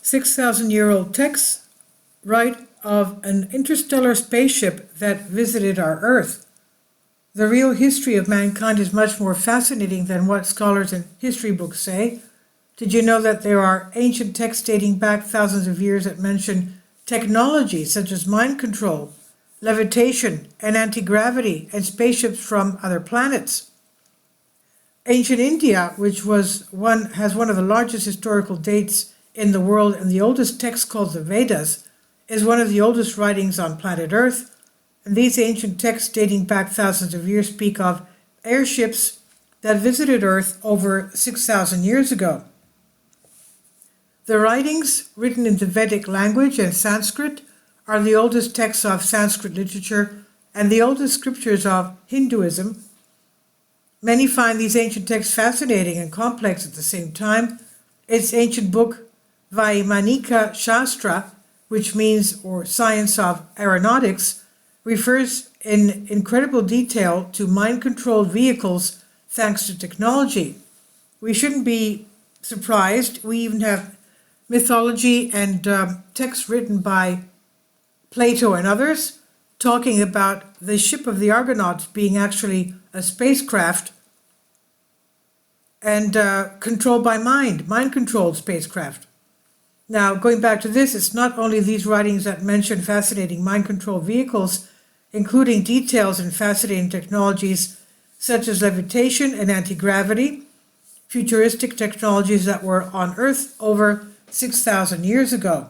6,000-year-old texts write of an interstellar spaceship that visited our Earth. The real history of mankind is much more fascinating than what scholars and history books say. Did you know that there are ancient texts dating back thousands of years that mention technology such as mind control, levitation, and anti-gravity, and spaceships from other planets? Ancient India, which has one of the largest historical dates in the world and the oldest text called the Vedas, is one of the oldest writings on planet Earth. And these ancient texts dating back thousands of years speak of airships that visited Earth over 6,000 years ago. The writings, written in the Vedic language and Sanskrit, are the oldest texts of Sanskrit literature and the oldest scriptures of Hinduism. Many find these ancient texts fascinating and complex at the same time. Its ancient book, Vaimanika Shastra, which means or science of aeronautics, refers in incredible detail to mind-controlled vehicles thanks to technology. We shouldn't be surprised. We even have mythology and texts written by Plato and others talking about the ship of the Argonauts being actually a spacecraft and controlled by mind-controlled spacecraft. Now, going back to this, it's not only these writings that mention fascinating mind-controlled vehicles, including details in fascinating technologies such as levitation and anti-gravity, futuristic technologies that were on Earth over 6,000 years ago.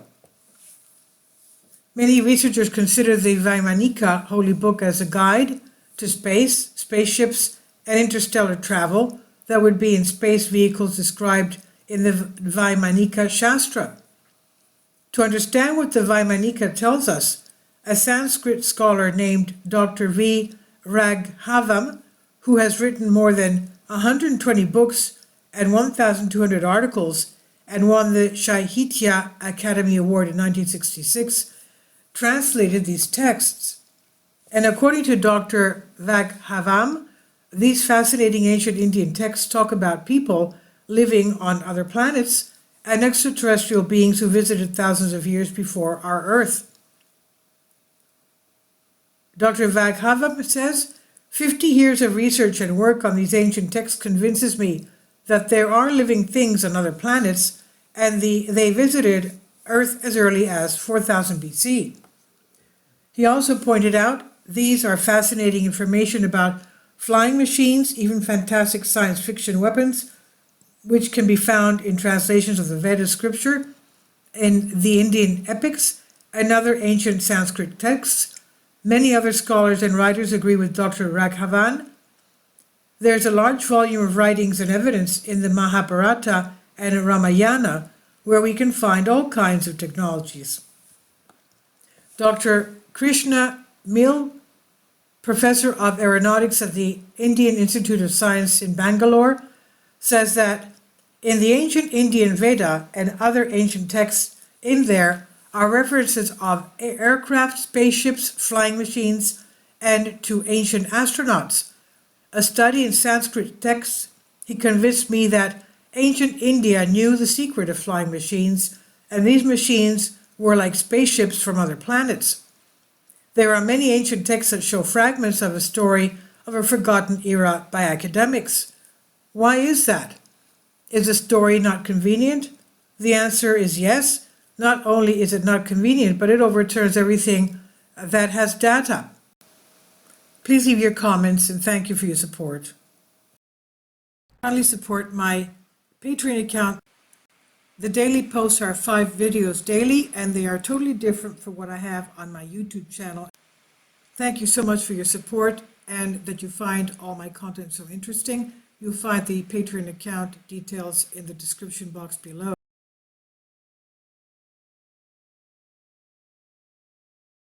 Many researchers consider the Vaimanika holy book as a guide to space, spaceships, and interstellar travel that would be in space vehicles described in the Vaimanika Shastra. To understand what the Vaimanika tells us, a Sanskrit scholar named Dr. V. Raghavam, who has written more than 120 books and 1,200 articles and won the Sahitya Academy Award in 1966, translated these texts. And according to Dr. Raghavam, these fascinating ancient Indian texts talk about people living on other planets and extraterrestrial beings who visited thousands of years before our Earth. Dr. Raghavam says, 50 years of research and work on these ancient texts convinces me that there are living things on other planets, and they visited Earth as early as 4000 BC. He also pointed out these are fascinating information about flying machines, even fantastic science fiction weapons, which can be found in translations of the Veda scripture, in the Indian epics, and other ancient Sanskrit texts. Many other scholars and writers agree with Dr. Raghavan. There's a large volume of writings and evidence in the Mahabharata and Ramayana where we can find all kinds of technologies. Dr. Krishna Mill, professor of aeronautics at the Indian Institute of Science in Bangalore, says that in the ancient Indian Veda and other ancient texts in there are references of aircraft, spaceships, flying machines, and to ancient astronauts. A study in Sanskrit texts, he convinced me that ancient India knew the secret of flying machines, and these machines were like spaceships from other planets. There are many ancient texts that show fragments of a story of a forgotten era by academics. Why is that? Is the story not convenient? The answer is yes. Not only is it not convenient, but it overturns everything that has data. Please leave your comments and thank you for your support. Kindly support my Patreon account. The daily posts are 5 videos daily, and they are totally different from what I have on my YouTube channel. Thank you so much for your support and that you find all my content so interesting. You'll find the Patreon account details in the description box below.